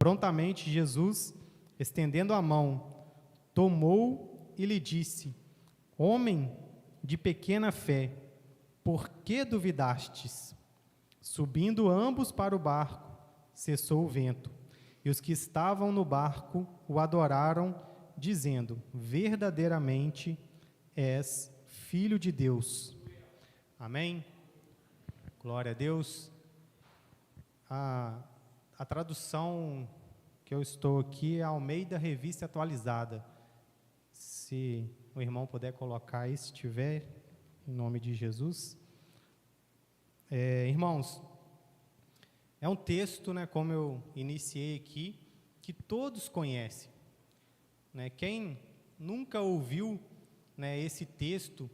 prontamente Jesus, estendendo a mão, tomou e lhe disse: Homem de pequena fé, por que duvidastes? Subindo ambos para o barco, cessou o vento, e os que estavam no barco o adoraram, dizendo: verdadeiramente és Filho de Deus. Amém? Glória a Deus. A tradução que eu estou aqui é Almeida Revista Atualizada. Se o irmão puder colocar aí, se tiver, em nome de Jesus. Irmãos, é um texto, né, como eu iniciei aqui, que todos conhecem. Né? Quem nunca ouviu, né, esse texto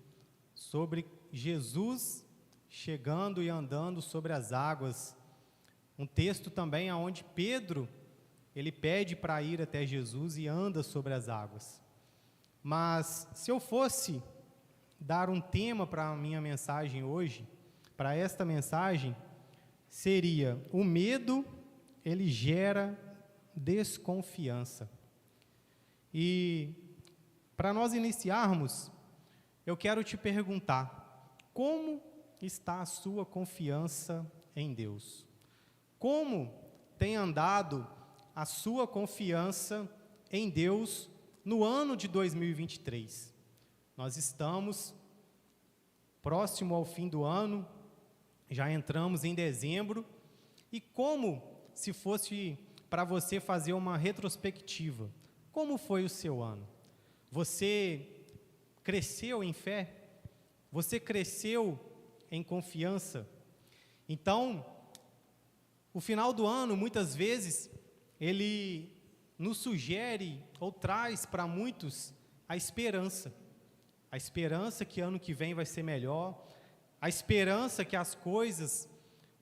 sobre Jesus chegando e andando sobre as águas? Um texto também onde Pedro, ele pede para ir até Jesus e anda sobre as águas. Mas se eu fosse dar um tema para a minha mensagem hoje, para esta mensagem, seria: o medo, ele gera desconfiança. E para nós iniciarmos, eu quero te perguntar: como está a sua confiança em Deus? Como tem andado a sua confiança em Deus no ano de 2023? Nós estamos próximo ao fim do ano, já entramos em dezembro, e como se fosse para você fazer uma retrospectiva, como foi o seu ano? Você cresceu em fé? Você cresceu em confiança? Então, o final do ano, muitas vezes, ele nos sugere ou traz para muitos a esperança que ano que vem vai ser melhor, a esperança que as coisas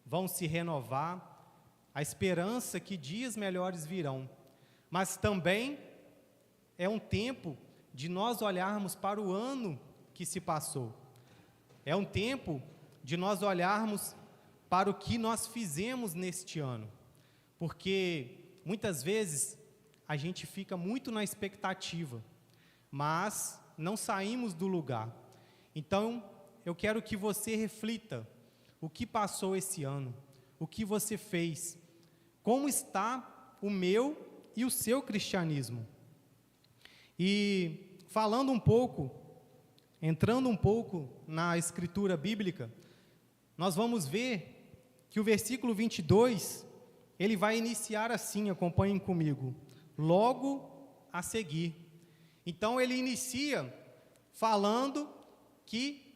vão se renovar, a esperança que dias melhores virão. Mas também é um tempo de nós olharmos para o ano que se passou. É um tempo de nós olharmos para o que nós fizemos neste ano. Porque muitas vezes a gente fica muito na expectativa, mas não saímos do lugar. Então, eu quero que você reflita o que passou esse ano, o que você fez, como está o meu e o seu cristianismo. E falando um pouco, entrando um pouco na escritura bíblica, nós vamos ver que o versículo 22, ele vai iniciar assim, acompanhem comigo: logo a seguir. Então ele inicia falando que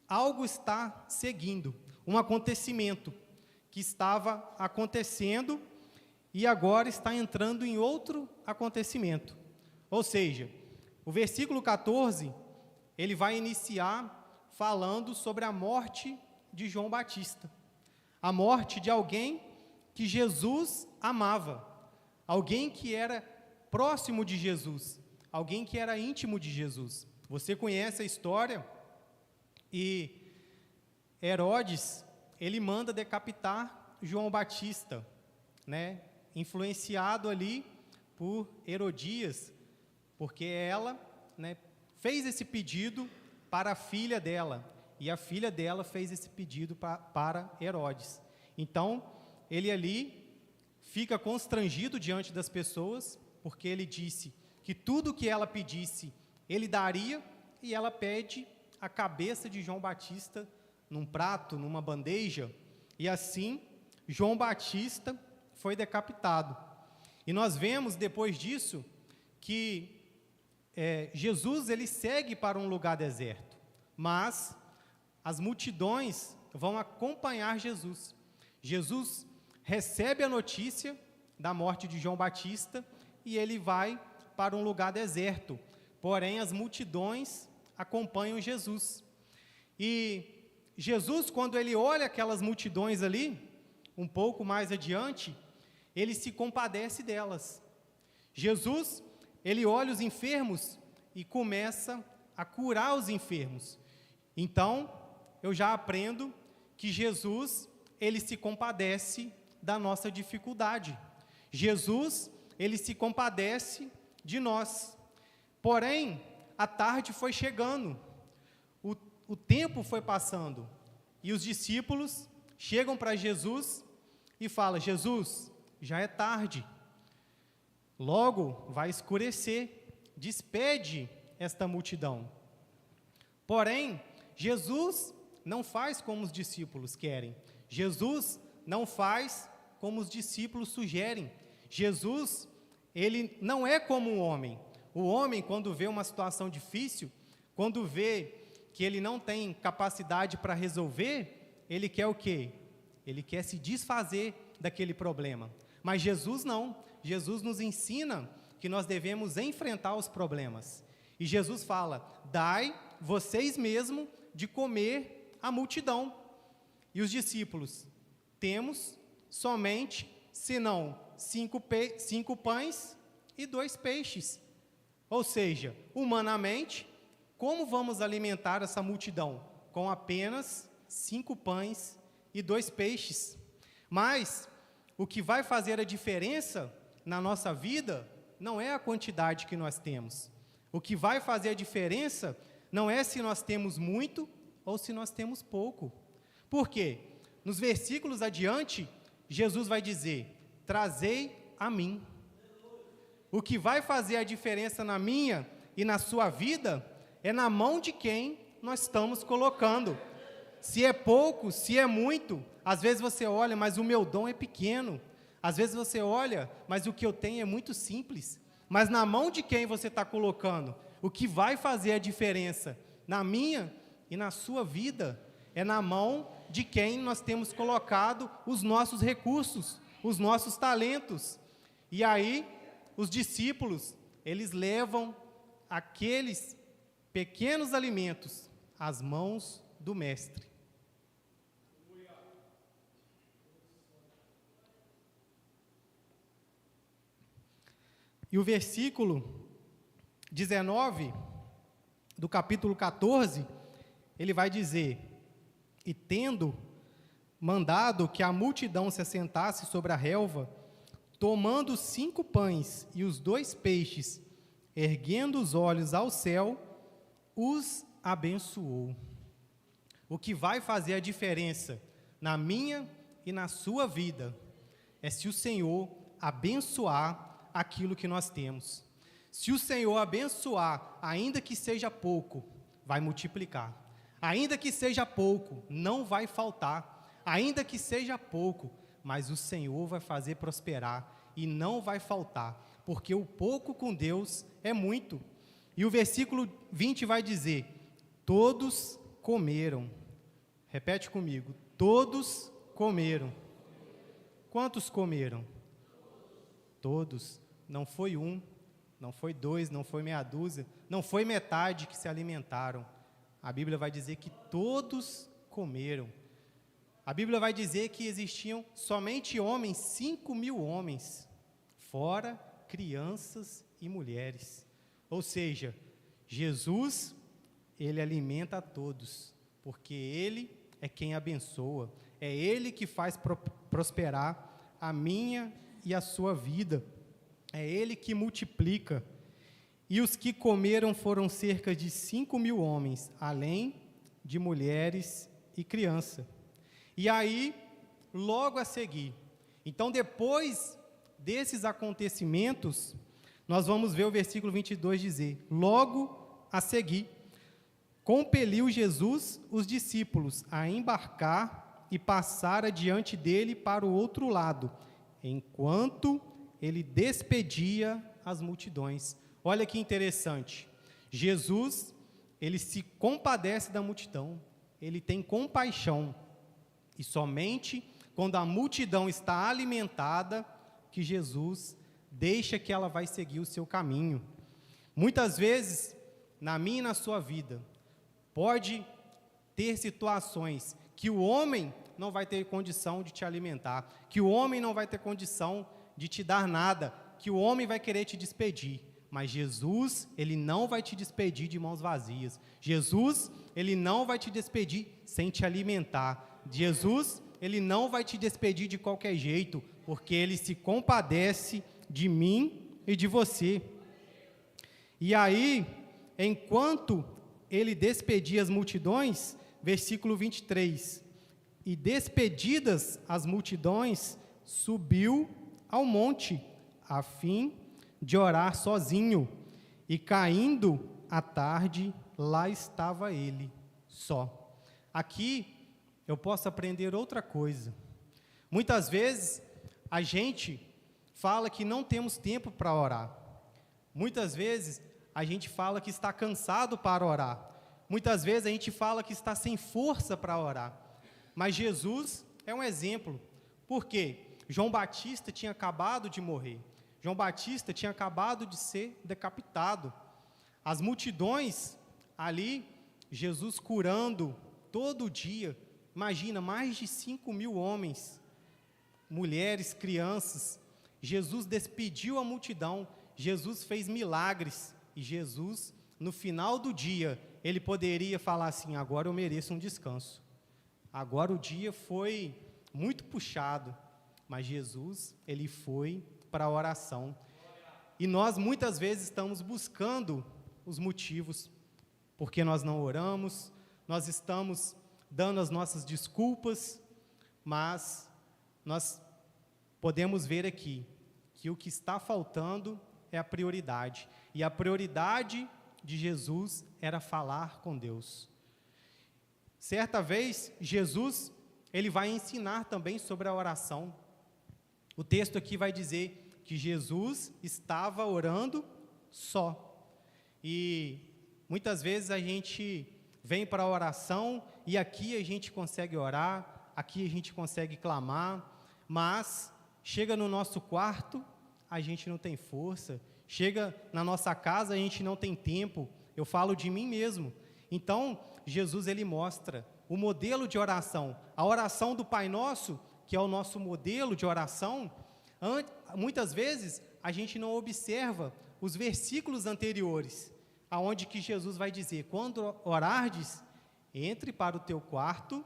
algo está seguindo, um acontecimento que estava acontecendo e agora está entrando em outro acontecimento. Ou seja, o versículo 14, ele vai iniciar falando sobre a morte de João Batista, a morte de alguém que Jesus amava, alguém que era próximo de Jesus, alguém que era íntimo de Jesus. Você conhece a história? E Herodes, ele manda decapitar João Batista, né? Influenciado ali por Herodias, porque ela, né, fez esse pedido para a filha dela, e a filha dela fez esse pedido para Herodes. Então, ele ali fica constrangido diante das pessoas, porque ele disse que tudo que ela pedisse, ele daria, e ela pede a cabeça de João Batista num prato, numa bandeja, e assim João Batista foi decapitado. E nós vemos depois disso que Jesus, ele segue para um lugar deserto, mas as multidões vão acompanhar Jesus. Jesus recebe a notícia da morte de João Batista e ele vai para um lugar deserto, porém as multidões acompanham Jesus. E Jesus, quando ele olha aquelas multidões ali, um pouco mais adiante, ele se compadece delas. Jesus, ele olha os enfermos e começa a curar os enfermos. Então, eu já aprendo que Jesus, ele se compadece da nossa dificuldade. Jesus, ele se compadece de nós. Porém, a tarde foi chegando, o tempo foi passando, e os discípulos chegam para Jesus e falam: Jesus, já é tarde, logo vai escurecer, despede esta multidão. Porém, Jesus não faz como os discípulos querem, Jesus não faz como os discípulos sugerem. Jesus, ele não é como um homem. O homem, quando vê uma situação difícil, quando vê que ele não tem capacidade para resolver, ele quer o quê? Ele quer se desfazer daquele problema. Mas Jesus não. Jesus nos ensina que nós devemos enfrentar os problemas. E Jesus fala: dai vocês mesmos de comer a multidão. E os discípulos: temos somente, senão, 5 pães e 2 peixes. Ou seja, humanamente, como vamos alimentar essa multidão? Com apenas 5 pães e 2 peixes. Mas o que vai fazer a diferença na nossa vida não é a quantidade que nós temos. O que vai fazer a diferença não é se nós temos muito ou se nós temos pouco. Por quê? Nos versículos adiante, Jesus vai dizer: trazei a mim. O que vai fazer a diferença na minha e na sua vida é na mão de quem nós estamos colocando. Se é pouco, se é muito, às vezes você olha, mas o meu dom é pequeno. Às vezes você olha, mas o que eu tenho é muito simples. Mas na mão de quem você está colocando? O que vai fazer a diferença na minha e na sua vida é na mão de quem nós temos colocado os nossos recursos, os nossos talentos. E aí, os discípulos, eles levam aqueles pequenos alimentos às mãos do Mestre. E o versículo 19 do capítulo 14, ele vai dizer: e tendo mandado que a multidão se assentasse sobre a relva, tomando os 5 pães e os 2 peixes, erguendo os olhos ao céu, os abençoou. O que vai fazer a diferença na minha e na sua vida é se o Senhor abençoar aquilo que nós temos. Se o Senhor abençoar, ainda que seja pouco, vai multiplicar. Ainda que seja pouco, não vai faltar. Ainda que seja pouco, mas o Senhor vai fazer prosperar e não vai faltar, porque o pouco com Deus é muito. E o versículo 20 vai dizer: todos comeram. Repete comigo: todos comeram. Quantos comeram? Todos. Não foi 1, não foi 2, não foi meia dúzia, não foi metade que se alimentaram. A Bíblia vai dizer que todos comeram. A Bíblia vai dizer que existiam somente homens, 5.000 homens, fora crianças e mulheres. Ou seja, Jesus, ele alimenta a todos, porque ele é quem abençoa, é ele que faz prosperar a minha e a sua vida, é ele que multiplica. E os que comeram foram cerca de 5.000 homens, além de mulheres e criança. E aí, logo a seguir, então depois desses acontecimentos, nós vamos ver o versículo 22 dizer: logo a seguir, compeliu Jesus os discípulos a embarcar e passar adiante dele para o outro lado, enquanto ele despedia as multidões. Olha que interessante, Jesus, ele se compadece da multidão, ele tem compaixão, e somente quando a multidão está alimentada, que Jesus deixa que ela vai seguir o seu caminho. Muitas vezes, na minha e na sua vida, pode ter situações que o homem não vai ter condição de te alimentar, que o homem não vai ter condição de te dar nada, que o homem vai querer te despedir. Mas Jesus, ele não vai te despedir de mãos vazias. Jesus, ele não vai te despedir sem te alimentar. Jesus, Ele não vai te despedir de qualquer jeito, porque Ele se compadece de mim e de você. E aí, enquanto Ele despedia as multidões, versículo 23, e despedidas as multidões, subiu ao monte, a fim de orar sozinho, e caindo a tarde, lá estava Ele, só. Aqui, eu posso aprender outra coisa. Muitas vezes, a gente fala que não temos tempo para orar. Muitas vezes, a gente fala que está cansado para orar. Muitas vezes, a gente fala que está sem força para orar. Mas Jesus é um exemplo. Por quê? João Batista tinha acabado de morrer. João Batista tinha acabado de ser decapitado. As multidões ali, Jesus curando todo dia. Imagina, mais de 5.000 homens, mulheres, crianças. Jesus despediu a multidão. Jesus fez milagres. E Jesus, no final do dia, Ele poderia falar assim: agora eu mereço um descanso. Agora o dia foi muito puxado. Mas Jesus, Ele foi para a oração. E nós muitas vezes estamos buscando os motivos porque nós não oramos, nós estamos dando as nossas desculpas, mas nós podemos ver aqui que o que está faltando é a prioridade. E a prioridade de Jesus era falar com Deus. Certa vez, Jesus, Ele vai ensinar também sobre a oração. O texto aqui vai dizer que Jesus estava orando só. E muitas vezes a gente vem para a oração e aqui a gente consegue orar, aqui a gente consegue clamar, mas chega no nosso quarto, a gente não tem força, chega na nossa casa, a gente não tem tempo. Eu falo de mim mesmo. Então, Jesus, Ele mostra o modelo de oração. A oração do Pai Nosso, que é o nosso modelo de oração, muitas vezes a gente não observa os versículos anteriores, aonde que Jesus vai dizer: quando orardes, entre para o teu quarto,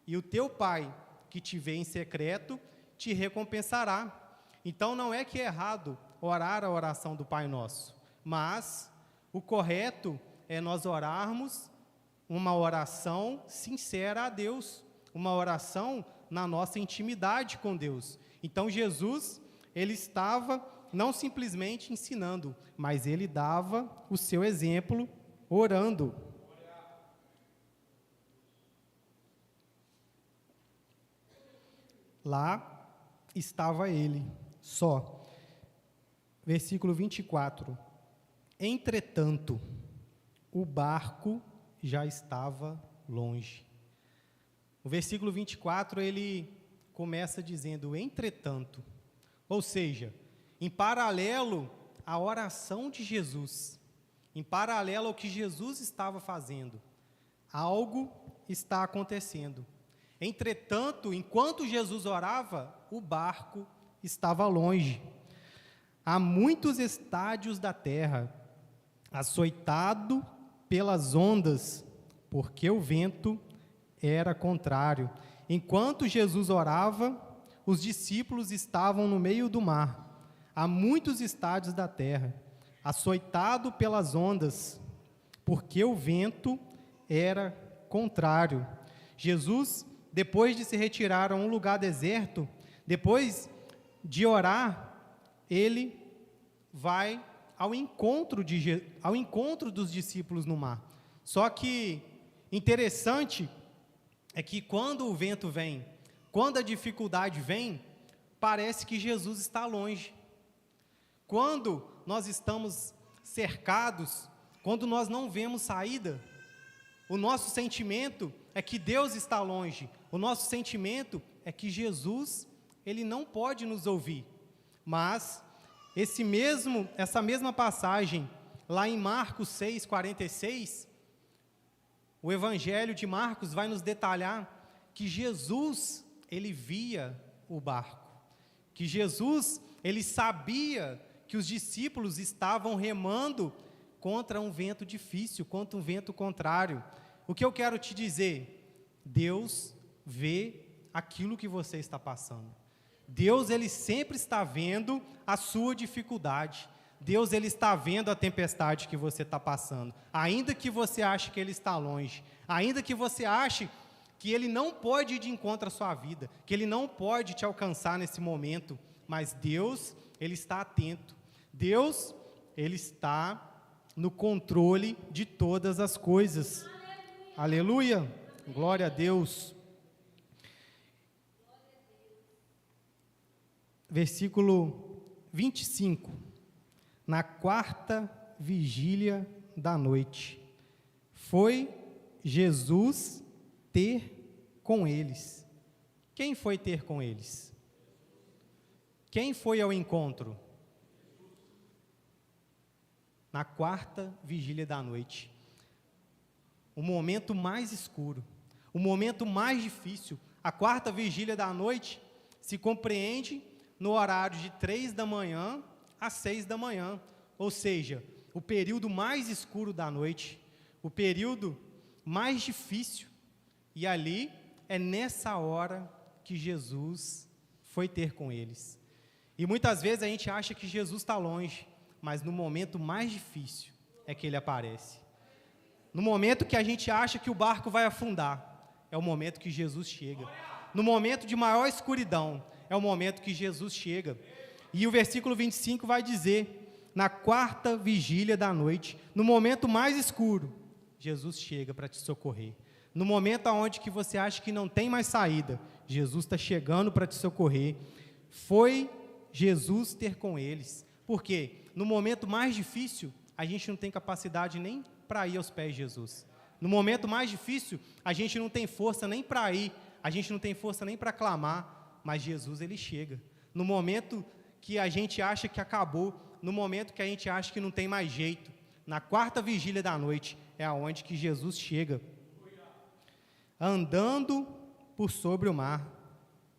e o teu Pai, que te vê em secreto, te recompensará. Então, não é que é errado orar a oração do Pai Nosso, mas o correto é nós orarmos uma oração sincera a Deus, uma oração na nossa intimidade com Deus. Então, Jesus, Ele estava não simplesmente ensinando, mas Ele dava o seu exemplo orando. Lá estava Ele, só. Versículo 24. Entretanto, o barco já estava longe. O versículo 24, ele começa dizendo: entretanto, ou seja, em paralelo à oração de Jesus, em paralelo ao que Jesus estava fazendo, algo está acontecendo. Entretanto, enquanto Jesus orava, o barco estava longe, a muitos estádios da terra, açoitado pelas ondas, porque o vento era contrário. Enquanto Jesus orava, os discípulos estavam no meio do mar, a muitos estádios da terra, açoitado pelas ondas, porque o vento era contrário. Jesus, depois de se retirar a um lugar deserto, depois de orar, ele vai ao encontro dos discípulos no mar. Só que interessante é que quando o vento vem, quando a dificuldade vem, parece que Jesus está longe. Quando nós estamos cercados, quando nós não vemos saída, o nosso sentimento é que Deus está longe. O nosso sentimento é que Jesus, Ele não pode nos ouvir. Mas essa mesma passagem, lá em Marcos 6:46, o Evangelho de Marcos vai nos detalhar que Jesus, Ele via o barco, que Jesus, Ele sabia que os discípulos estavam remando contra um vento difícil, contra um vento contrário. O que eu quero te dizer? Deus vê aquilo que você está passando. Deus, ele sempre está vendo a sua dificuldade. Deus, ele está vendo a tempestade que você está passando. Ainda que você ache que ele está longe, ainda que você ache que ele não pode ir de encontro à sua vida, que ele não pode te alcançar nesse momento, mas Deus, ele está atento. Deus, ele está no controle de todas as coisas. Aleluia! Glória a Deus. Versículo 25. Na quarta vigília da noite, foi Jesus ter com eles. Quem foi ter com eles? Quem foi ao encontro? Na quarta vigília da noite. O momento mais escuro, o momento mais difícil. A quarta vigília da noite se compreende no horário de 3 da manhã às 6 da manhã, ou seja, o período mais escuro da noite, o período mais difícil. E ali é nessa hora que Jesus foi ter com eles. E muitas vezes a gente acha que Jesus está longe, mas no momento mais difícil é que ele aparece. No momento que a gente acha que o barco vai afundar, é o momento que Jesus chega. No momento de maior escuridão, é o momento que Jesus chega. E o versículo 25 vai dizer: na quarta vigília da noite, no momento mais escuro, Jesus chega para te socorrer. No momento onde que você acha que não tem mais saída, Jesus está chegando para te socorrer. Foi Jesus ter com eles. Por quê? No momento mais difícil, a gente não tem capacidade nem para ir aos pés de Jesus. No momento mais difícil, a gente não tem força nem para ir, a gente não tem força nem para clamar, mas Jesus, ele chega. No momento que a gente acha que acabou, no momento que a gente acha que não tem mais jeito, na quarta vigília da noite, é aonde que Jesus chega. Andando por sobre o mar.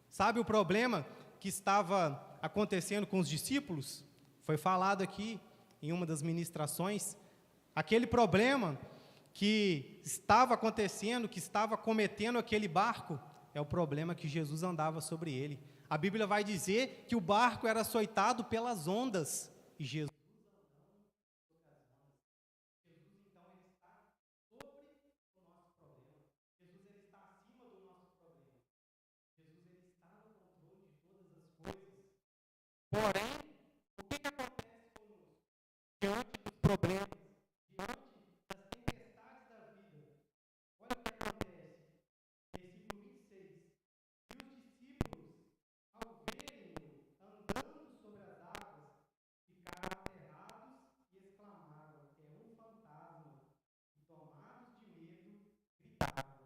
Sabe o problema que estava acontecendo com os discípulos? Foi falado aqui em uma das ministrações. Aquele problema que estava acontecendo, que estava cometendo aquele barco, é o problema que Jesus andava sobre ele. A Bíblia vai dizer que o barco era açoitado pelas ondas, e Jesus então ele está sobre o nosso problema. Jesus, ele está acima do nosso problema. Jesus, ele está no controle de todas as coisas. Porém, o que acontece conosco diante dos problemas, diante das tempestades da vida? Olha o que acontece. Versículo 26. E os discípulos, ao verem-no andando sobre as águas, ficaram aterrados e exclamaram: é um fantasma. E tomados de medo, gritavam.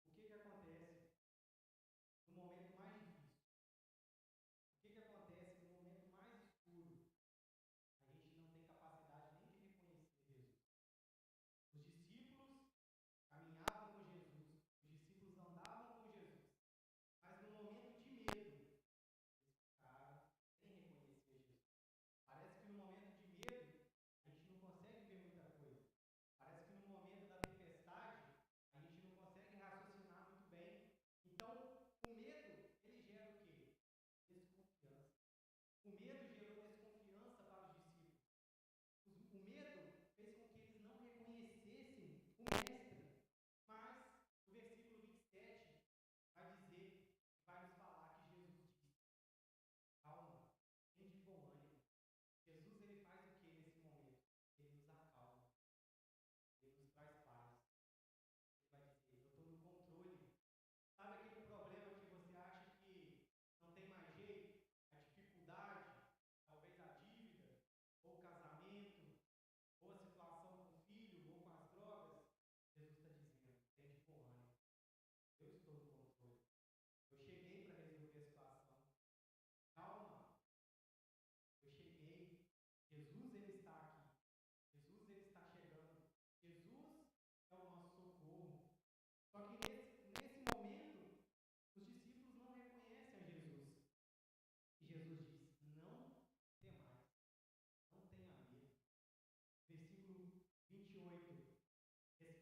O que acontece no momento mais difícil? O que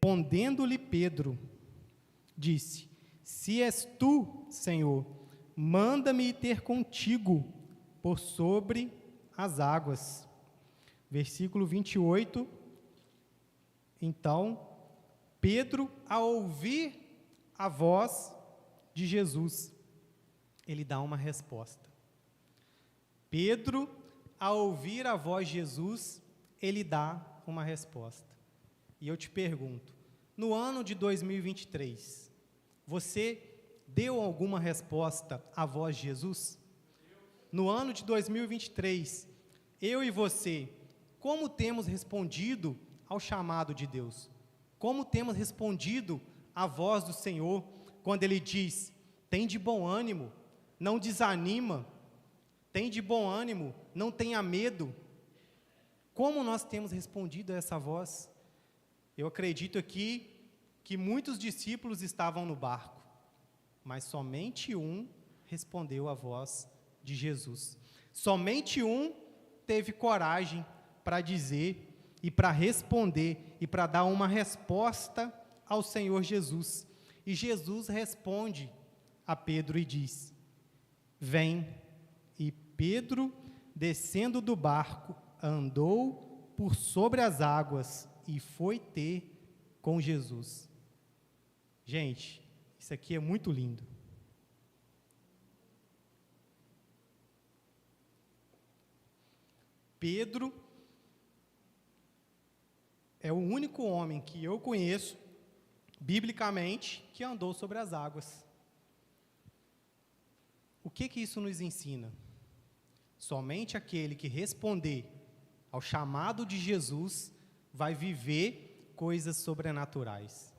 Respondendo-lhe Pedro, disse: Se és tu, Senhor, manda-me ir ter contigo por sobre as águas. Versículo 28. Então, Pedro, ao ouvir a voz de Jesus, ele dá uma resposta. Pedro, ao ouvir a voz de Jesus, ele dá uma resposta. E eu te pergunto, no ano de 2023, você deu alguma resposta à voz de Jesus? No ano de 2023, eu e você, como temos respondido ao chamado de Deus? Como temos respondido à voz do Senhor, quando Ele diz: tem de bom ânimo, não desanima, tem de bom ânimo, não tenha medo? Como nós temos respondido a essa voz? Eu acredito aqui que muitos discípulos estavam no barco, mas somente um respondeu à voz de Jesus. Somente um teve coragem para dizer e para responder e para dar uma resposta ao Senhor Jesus. E Jesus responde a Pedro e diz: vem. E Pedro, descendo do barco, andou por sobre as águas e foi ter com Jesus. Gente, isso aqui é muito lindo. Pedro é o único homem que eu conheço, biblicamente, que andou sobre as águas. O que isso nos ensina? Somente aquele que responder ao chamado de Jesus vai viver coisas sobrenaturais.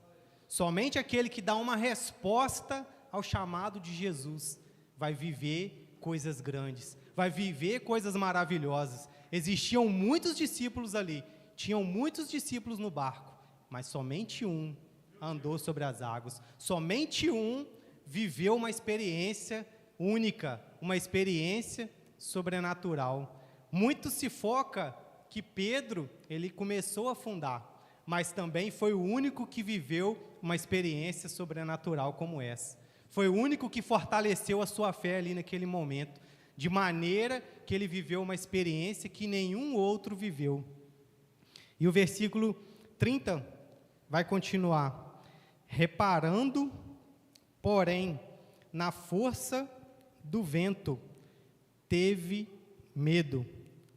Somente aquele que dá uma resposta ao chamado de Jesus vai viver coisas grandes, vai viver coisas maravilhosas. Existiam muitos discípulos ali, tinham muitos discípulos no barco, mas somente um andou sobre as águas, somente um viveu uma experiência única, uma experiência sobrenatural. Muito se foca que Pedro, ele começou a afundar, mas também foi o único que viveu uma experiência sobrenatural como essa. Foi o único que fortaleceu a sua fé ali naquele momento, de maneira que ele viveu uma experiência que nenhum outro viveu. E o versículo 30 vai continuar: reparando, porém, na força do vento, teve medo.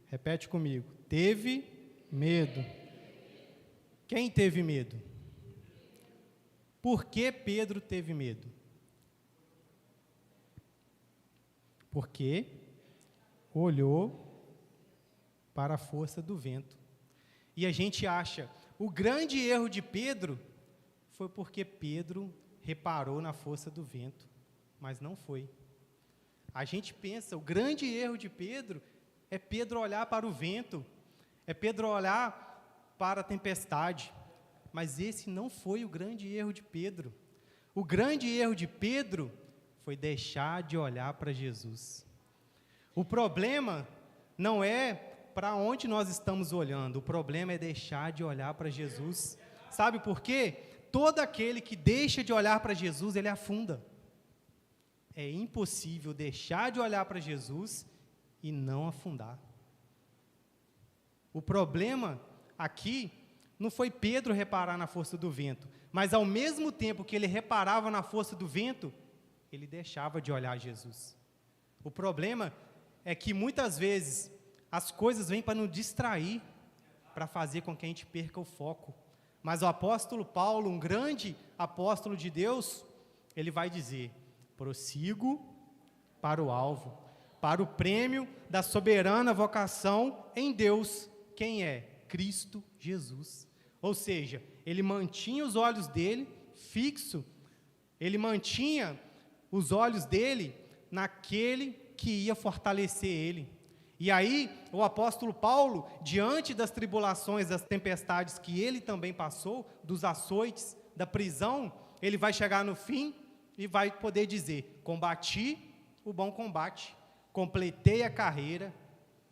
Repete comigo: teve medo. Quem teve medo? Por que Pedro teve medo? Porque olhou para a força do vento. E a gente acha, o grande erro de Pedro foi porque Pedro reparou na força do vento, mas não foi. A gente pensa, o grande erro de Pedro é Pedro olhar para o vento, é Pedro olhar para a tempestade, mas esse não foi o grande erro de Pedro. O grande erro de Pedro foi deixar de olhar para Jesus. O problema não é para onde nós estamos olhando, o problema é deixar de olhar para Jesus. Sabe por quê? Todo aquele que deixa de olhar para Jesus, ele afunda. É impossível deixar de olhar para Jesus e não afundar. O problema aqui não foi Pedro reparar na força do vento, mas ao mesmo tempo que ele reparava na força do vento, ele deixava de olhar Jesus. O problema é que muitas vezes as coisas vêm para nos distrair, para fazer com que a gente perca o foco. Mas o apóstolo Paulo, um grande apóstolo de Deus, ele vai dizer: prossigo para o alvo, para o prêmio da soberana vocação em Deus. Quem é? Cristo Jesus. Ou seja, ele mantinha os olhos dele fixo, ele mantinha os olhos dele naquele que ia fortalecer ele. E aí, o apóstolo Paulo, diante das tribulações, das tempestades que ele também passou, dos açoites, da prisão, ele vai chegar no fim e vai poder dizer: combati o bom combate, completei a carreira,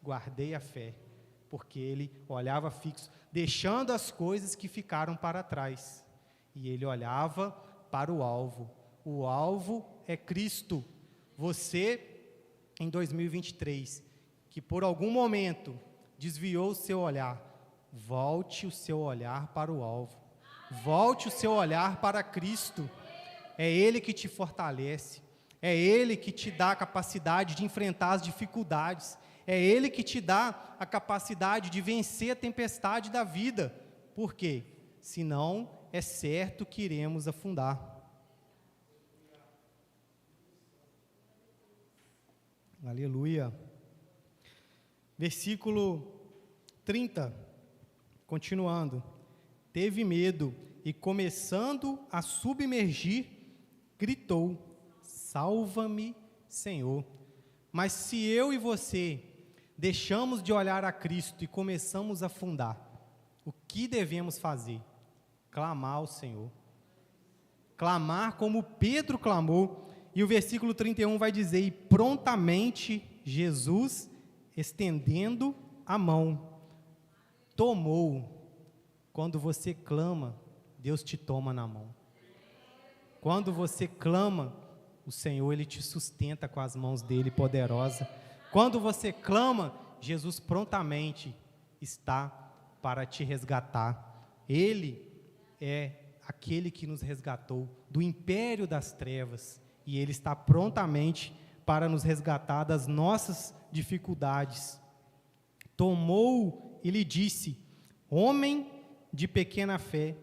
guardei a fé. Porque ele olhava fixo, deixando as coisas que ficaram para trás. E ele olhava para o alvo. O alvo é Cristo. Você, em 2023, que por algum momento desviou o seu olhar, volte o seu olhar para o alvo. Volte o seu olhar para Cristo. É Ele que te fortalece. É Ele que te dá a capacidade de enfrentar as dificuldades. É Ele que te dá a capacidade de vencer a tempestade da vida. Por quê? Senão, é certo que iremos afundar. Aleluia. Versículo 30, continuando. Teve medo e, começando a submergir, gritou: salva-me, Senhor. Mas se eu e você deixamos de olhar a Cristo e começamos a afundar, o que devemos fazer? Clamar ao Senhor. Clamar como Pedro clamou. E o versículo 31 vai dizer: e prontamente Jesus, estendendo a mão, tomou. Quando você clama, Deus te toma na mão. Quando você clama, o Senhor, Ele te sustenta com as mãos dEle poderosa. Quando você clama, Jesus prontamente está para te resgatar. Ele é aquele que nos resgatou do império das trevas. E Ele está prontamente para nos resgatar das nossas dificuldades. Tomou e lhe disse: homem de pequena fé,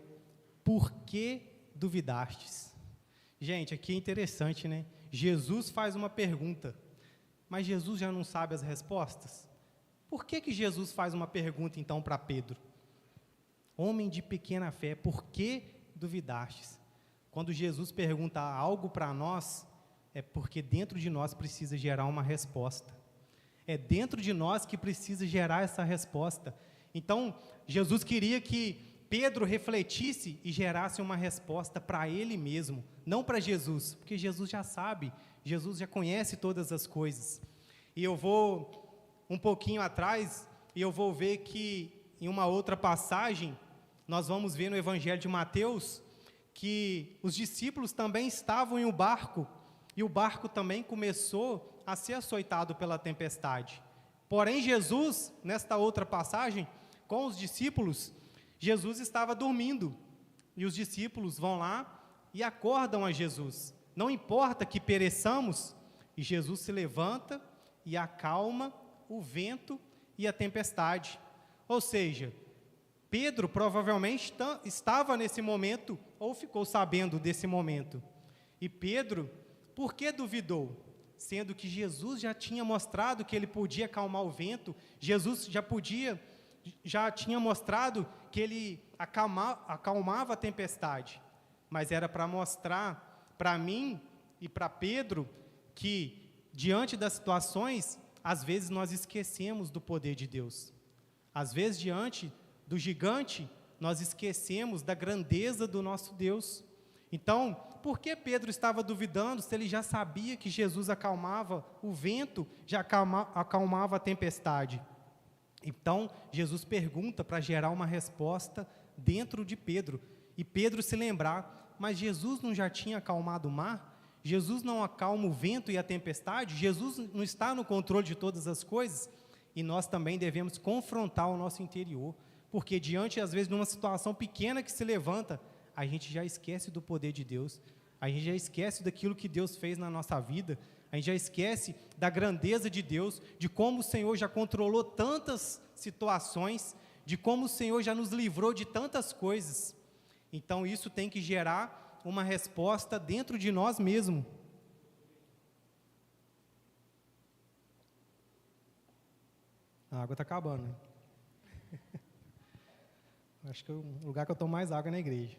por que duvidastes? Gente, aqui é interessante, né? Jesus faz uma pergunta, mas Jesus já não sabe as respostas. Por que Jesus faz uma pergunta então para Pedro? Homem de pequena fé, por que duvidastes? Quando Jesus pergunta algo para nós, é porque dentro de nós precisa gerar uma resposta. É dentro de nós que precisa gerar essa resposta. Então, Jesus queria que Pedro refletisse e gerasse uma resposta para ele mesmo, não para Jesus, porque Jesus já sabe, Jesus já conhece todas as coisas. E eu vou um pouquinho atrás e eu vou ver que em uma outra passagem, nós vamos ver no Evangelho de Mateus, que os discípulos também estavam em um barco, e o barco também começou a ser açoitado pela tempestade. Porém, Jesus, nesta outra passagem, com os discípulos, Jesus estava dormindo, e os discípulos vão lá e acordam a Jesus. Não importa que pereçamos, e Jesus se levanta e acalma o vento e a tempestade. Ou seja, Pedro provavelmente estava nesse momento, ou ficou sabendo desse momento. E Pedro, por que duvidou? Sendo que Jesus já tinha mostrado que ele podia acalmar o vento, Jesus já tinha mostrado que ele acalmava a tempestade. Mas era para mostrar para mim e para Pedro que, diante das situações, às vezes nós esquecemos do poder de Deus. Às vezes, diante do gigante, nós esquecemos da grandeza do nosso Deus. Então, por que Pedro estava duvidando se ele já sabia que Jesus acalmava o vento, já acalmava a tempestade? Então, Jesus pergunta para gerar uma resposta dentro de Pedro. E Pedro se lembrar, mas Jesus não já tinha acalmado o mar? Jesus não acalma o vento e a tempestade? Jesus não está no controle de todas as coisas? E nós também devemos confrontar o nosso interior. Porque diante, às vezes, de uma situação pequena que se levanta, a gente já esquece do poder de Deus, a gente já esquece daquilo que Deus fez na nossa vida, a gente já esquece da grandeza de Deus, de como o Senhor já controlou tantas situações, de como o Senhor já nos livrou de tantas coisas. Então, isso tem que gerar uma resposta dentro de nós mesmos. A água está acabando, né? Acho que é o lugar que eu tomo mais água é na igreja.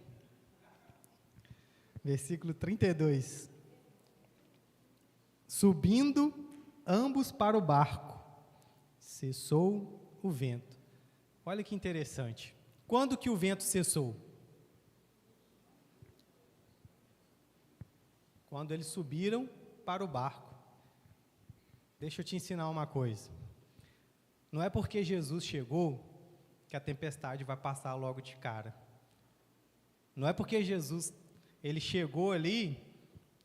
Versículo 32. Subindo ambos para o barco, cessou o vento. Olha que interessante. Quando que o vento cessou? Quando eles subiram para o barco. Deixa eu te ensinar uma coisa. Não é porque Jesus chegou que a tempestade vai passar logo de cara. Não é porque Jesus, ele chegou ali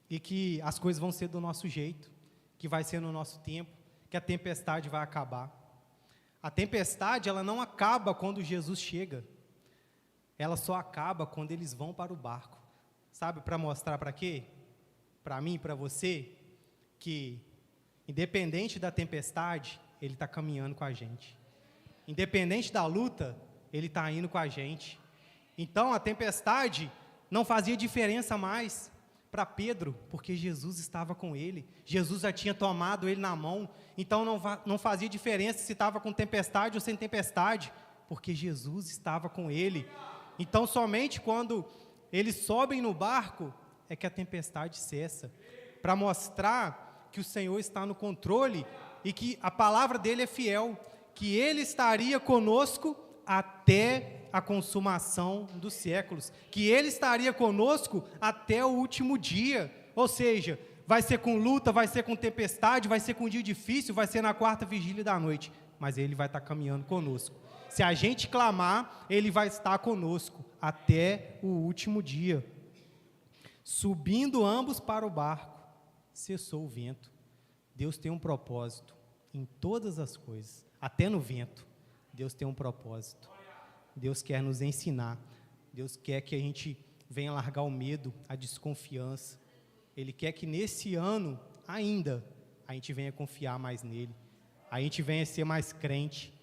e que as coisas vão ser do nosso jeito, que vai ser no nosso tempo, que a tempestade vai acabar. A tempestade, ela não acaba quando Jesus chega. Ela só acaba quando eles vão para o barco. Sabe, para mostrar para quê? Para mim, para você, que independente da tempestade, Ele está caminhando com a gente. Independente da luta, Ele está indo com a gente. Então, a tempestade não fazia diferença mais para Pedro, porque Jesus estava com ele. Jesus já tinha tomado ele na mão. Então, não fazia diferença se estava com tempestade ou sem tempestade, porque Jesus estava com ele. Então, somente quando eles sobem no barco, é que a tempestade cessa, para mostrar que o Senhor está no controle e que a palavra dele é fiel, que ele estaria conosco até a consumação dos séculos, que ele estaria conosco até o último dia. Ou seja, vai ser com luta, vai ser com tempestade, vai ser com dia difícil, vai ser na quarta vigília da noite, mas ele vai estar caminhando conosco. Se a gente clamar, ele vai estar conosco até o último dia. Subindo ambos para o barco, cessou o vento. Deus tem um propósito em todas as coisas, até no vento. Deus tem um propósito. Deus quer nos ensinar. Deus quer que a gente venha largar o medo, a desconfiança. Ele quer que nesse ano ainda a gente venha confiar mais nele. A gente venha ser mais crente.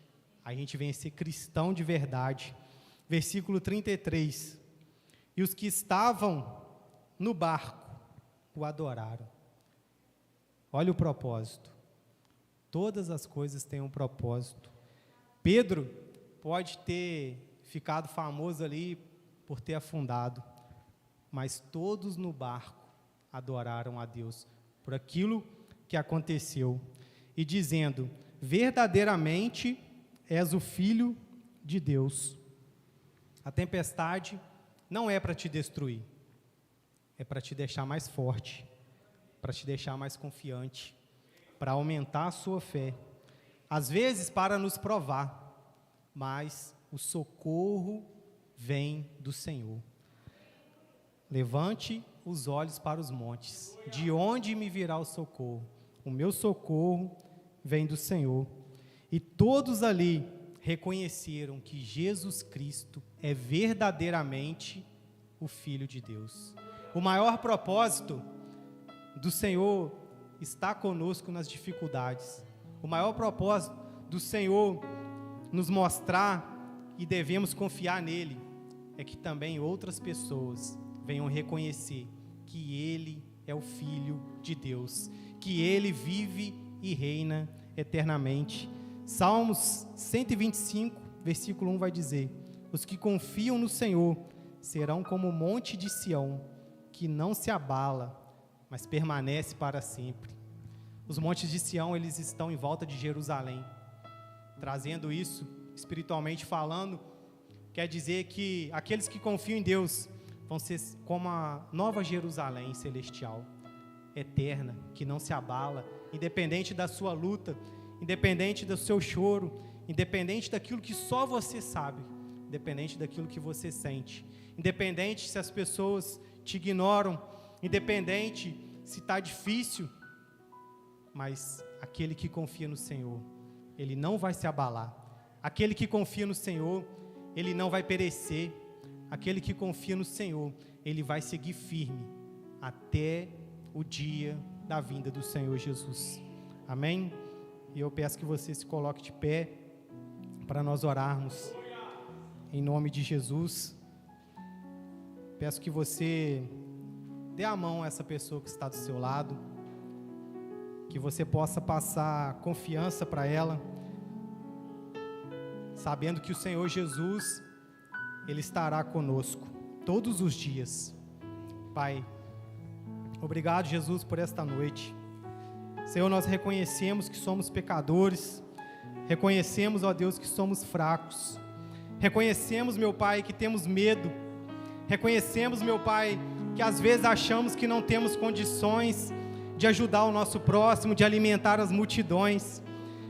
A gente venha ser cristão de verdade. Versículo 33. E os que estavam no barco o adoraram. Olha o propósito. Todas as coisas têm um propósito. Pedro pode ter ficado famoso ali por ter afundado, mas todos no barco adoraram a Deus por aquilo que aconteceu, e dizendo: verdadeiramente és o Filho de Deus. A tempestade não é para te destruir, é para te deixar mais forte, para te deixar mais confiante, para aumentar a sua fé, às vezes para nos provar, mas o socorro vem do Senhor. Levante os olhos para os montes, de onde me virá o socorro? O meu socorro vem do Senhor. E todos ali reconheceram que Jesus Cristo é verdadeiramente o Filho de Deus. O maior propósito do Senhor está conosco nas dificuldades. O maior propósito do Senhor nos mostrar, e devemos confiar nele, é que também outras pessoas venham reconhecer que ele é o Filho de Deus, que ele vive e reina eternamente. Salmos 125, versículo 1 vai dizer: os que confiam no Senhor serão como o monte de Sião, que não se abala, mas permanece para sempre. Os montes de Sião, eles estão em volta de Jerusalém. Trazendo isso, espiritualmente falando, quer dizer que aqueles que confiam em Deus vão ser como a nova Jerusalém celestial, eterna, que não se abala, independente da sua luta, independente do seu choro, independente daquilo que só você sabe, independente daquilo que você sente, independente se as pessoas te ignoram, independente se está difícil, mas aquele que confia no Senhor, ele não vai se abalar. Aquele que confia no Senhor, ele não vai perecer. Aquele que confia no Senhor, ele vai seguir firme até o dia da vinda do Senhor Jesus. Amém? E eu peço que você se coloque de pé para nós orarmos em nome de Jesus. Peço que você dê a mão a essa pessoa que está do seu lado, que você possa passar confiança para ela, sabendo que o Senhor Jesus, Ele estará conosco todos os dias. Pai, obrigado, Jesus, por esta noite. Senhor, nós reconhecemos que somos pecadores, reconhecemos, ó Deus, que somos fracos, reconhecemos, meu Pai, que temos medo, reconhecemos, meu Pai, que às vezes achamos que não temos condições de ajudar o nosso próximo, de alimentar as multidões,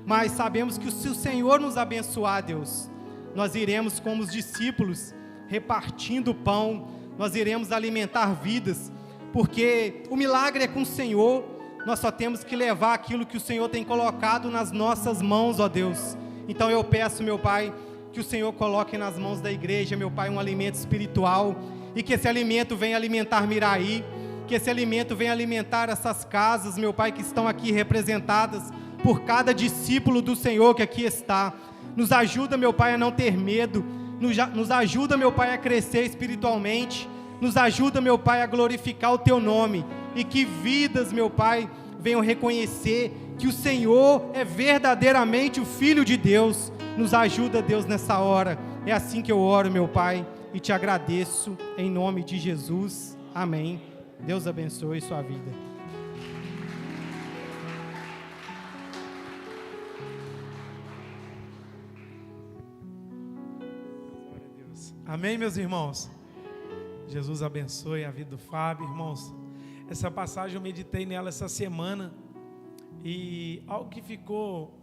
mas sabemos que se o Senhor nos abençoar, Deus, nós iremos como os discípulos, repartindo o pão, nós iremos alimentar vidas, porque o milagre é com o Senhor. Nós só temos que levar aquilo que o Senhor tem colocado nas nossas mãos, ó Deus. Então eu peço, meu Pai, que o Senhor coloque nas mãos da igreja, meu Pai, um alimento espiritual, e que esse alimento venha alimentar Miraí, que esse alimento venha alimentar essas casas, meu Pai, que estão aqui representadas por cada discípulo do Senhor que aqui está. Nos ajuda, meu Pai, a não ter medo, nos ajuda, meu Pai, a crescer espiritualmente, nos ajuda, meu Pai, a glorificar o Teu nome, e que vidas, meu Pai, venham reconhecer que o Senhor é verdadeiramente o Filho de Deus. Nos ajuda, Deus, nessa hora. É assim que eu oro, meu Pai, e te agradeço em nome de Jesus. Amém. Deus abençoe sua vida. Glória a Deus. Amém, meus irmãos? Jesus abençoe a vida do Fábio. Irmãos, essa passagem eu meditei nela essa semana, e algo que ficou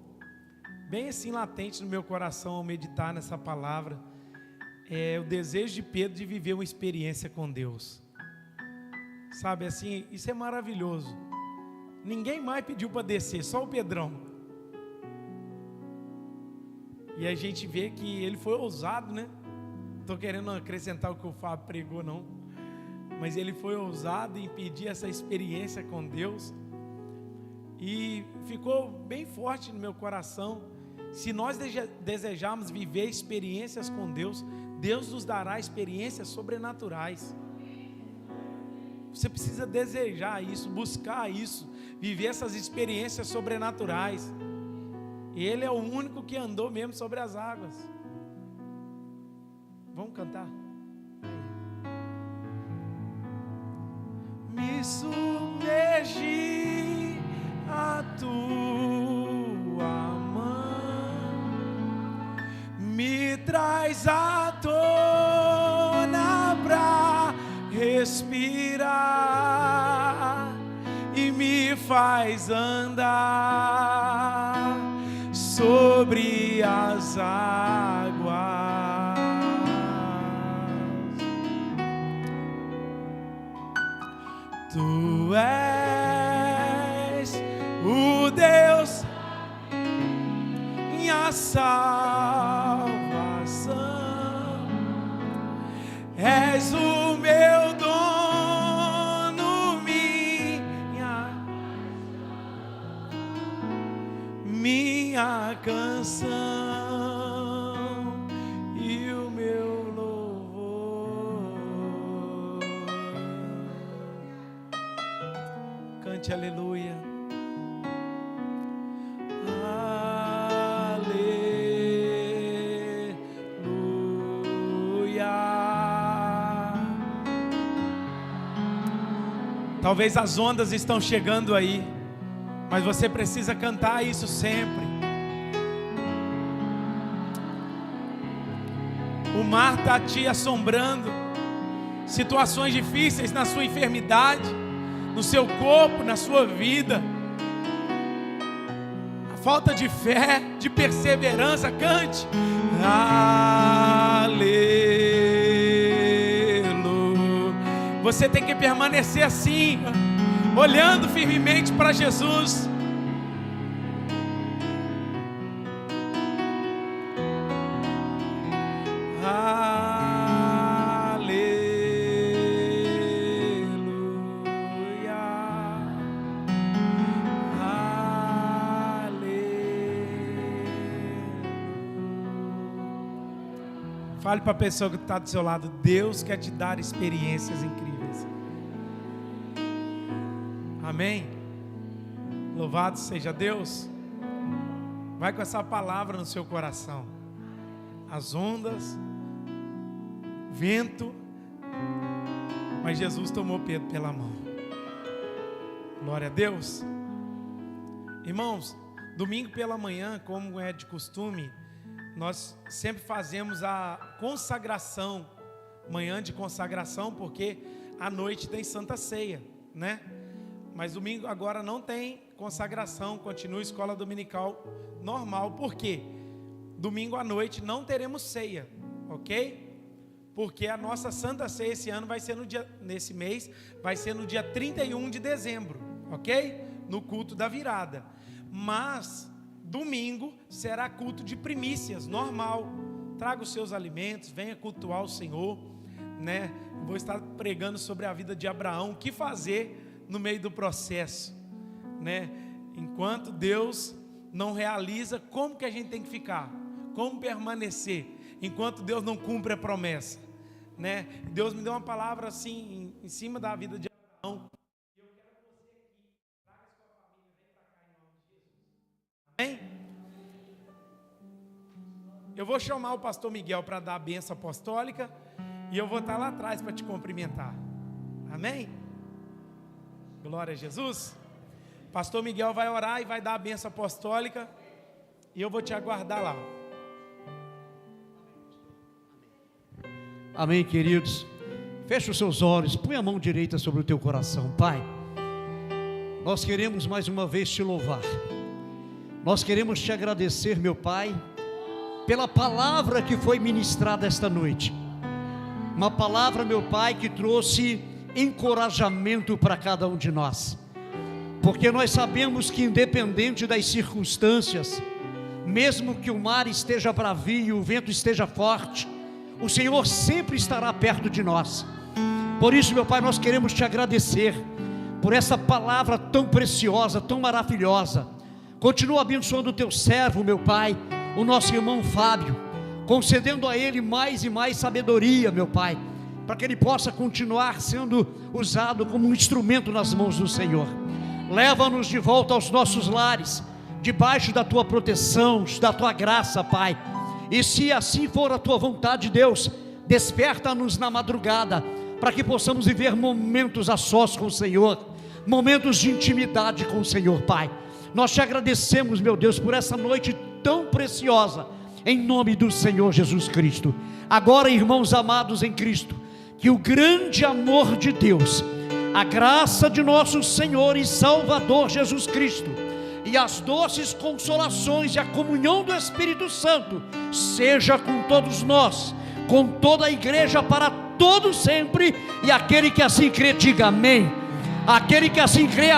bem assim latente no meu coração ao meditar nessa palavra é o desejo de Pedro de viver uma experiência com Deus. Sabe assim, isso é maravilhoso. Ninguém mais pediu para descer, só o Pedrão. E a gente vê que ele foi ousado, né? Não estou querendo acrescentar o que o Fábio pregou, não. Mas ele foi ousado em pedir essa experiência com Deus. E ficou bem forte no meu coração. Se nós desejarmos viver experiências com Deus, Deus nos dará experiências sobrenaturais. Você precisa desejar isso, buscar isso, viver essas experiências sobrenaturais. Ele é o único que andou mesmo sobre as águas. Vamos cantar? Me submergi a tua mão, me traz à tona pra respirar e me faz andar sobre as águas. Tu és o Deus, minha salvação, és o meu dono, minha canção e o meu louvor. Cante aleluia. Talvez as ondas estão chegando aí, mas você precisa cantar isso sempre. O mar está te assombrando, situações difíceis na sua enfermidade, no seu corpo, na sua vida, a falta de fé, de perseverança. Cante aleluia. Você tem que permanecer assim, olhando firmemente para Jesus. Fale para a pessoa que está do seu lado: Deus quer te dar experiências incríveis. Amém? Louvado seja Deus. Vai com essa palavra no seu coração. As ondas, vento, mas Jesus tomou Pedro pela mão. Glória a Deus. Irmãos, domingo pela manhã, como é de costume, nós sempre fazemos a consagração, manhã de consagração, porque à noite tem Santa Ceia, né? Mas domingo agora não tem consagração, continua a escola dominical normal. Por quê? Domingo à noite não teremos ceia, ok? porque a nossa Santa Ceia esse ano vai ser nesse mês, vai ser no dia 31 de dezembro, ok? No culto da virada. Mas domingo será culto de primícias, normal. Traga os seus alimentos, venha cultuar o Senhor, né? Vou estar pregando sobre a vida de Abraão, o que fazer no meio do processo, né? Enquanto Deus não realiza, como que a gente tem que ficar? Como permanecer? Enquanto Deus não cumpre a promessa, né? Deus me deu uma palavra assim, em cima da vida de Abraão. Eu quero que você aqui, traga sua família, vem para cá em nome de Jesus. Amém? Eu vou chamar o pastor Miguel para dar a bênção apostólica, e eu vou estar lá atrás para te cumprimentar. Amém? Glória a Jesus. Pastor Miguel vai orar e vai dar a bênção apostólica, e eu vou te aguardar lá. Amém, queridos. Feche os seus olhos, põe a mão direita sobre o teu coração. Pai, nós queremos mais uma vez te louvar. Nós queremos te agradecer, meu Pai, pela palavra que foi ministrada esta noite. Uma palavra, meu Pai, que trouxe encorajamento para cada um de nós. Porque nós sabemos que, independente das circunstâncias, mesmo que o mar esteja bravio, o vento esteja forte, o Senhor sempre estará perto de nós. Por isso, meu Pai, nós queremos te agradecer por essa palavra tão preciosa, tão maravilhosa. Continua abençoando o teu servo, meu Pai, o nosso irmão Fábio, concedendo a ele mais e mais sabedoria, meu Pai, para que ele possa continuar sendo usado como um instrumento nas mãos do Senhor. Leva-nos de volta aos nossos lares, debaixo da tua proteção, da tua graça, Pai. E se assim for a tua vontade, Deus, desperta-nos na madrugada, para que possamos viver momentos a sós com o Senhor, momentos de intimidade com o Senhor, Pai. Nós te agradecemos, meu Deus, por essa noite tão preciosa, em nome do Senhor Jesus Cristo. Agora, irmãos amados em Cristo, que o grande amor de Deus, a graça de nosso Senhor e Salvador Jesus Cristo, e as doces consolações e a comunhão do Espírito Santo seja com todos nós, com toda a igreja para todo sempre, e aquele que assim crê diga amém. Aquele que assim crê